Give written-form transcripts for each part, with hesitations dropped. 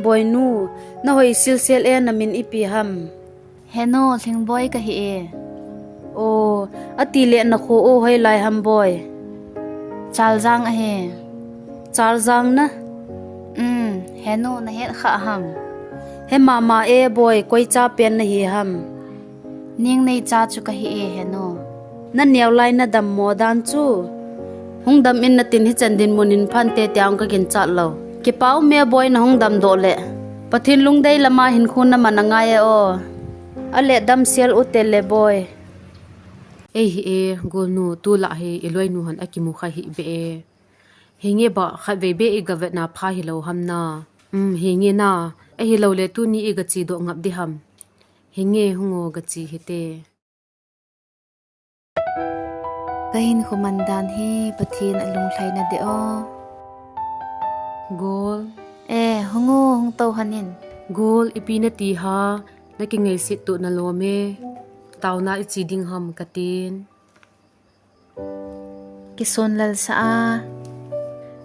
boy nu na hoi silsel e na min ipi ham heno thing boy ka hi e o ati le na kho o hoi lai ham boy chal jang a he chal jang na heno na het kha ham he mama e boy koi cha pen na hi ham ning nei cha chu ka hi e heno na new lai na dam mo dan chu hung dam in na tin hi chandin munin phan te tyang ka gin cha lo ki pau me boy na hung dam do le pathin lung dei lama hin khun na mananga e o ale dam sel utel le boy e hi e gol nu tu la he eloi nu han akimu kha hi be e henge ba kha ve be e gavet na pha hi lo ham na henge na e hi lo le tu ni e ga chi do ngap di ham henge hungo ga chi hite kahin khumandan hi pathin alung thlai na de o gol hungu hung to hanin gol ipina ti ha na ki ngei sit tu na lo me tawna I chi ding ham katin ki son lal sa a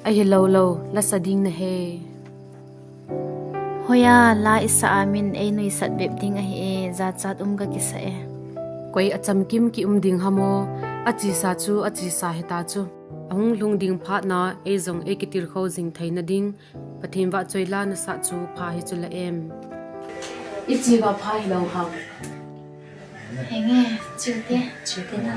ai hi lo la sa ding na he hoya la isa amin ei noi sat bep ding a hi e za chat ga ki sa e koi acham kim ki ding hamo achi sa chu achi sa heta chu ahung lung ding pha na e zong e kitir kho jing thaina ding pathim wa choila na sa chu pha hi chu la em ichi wa pha hi lo ham henge chilte na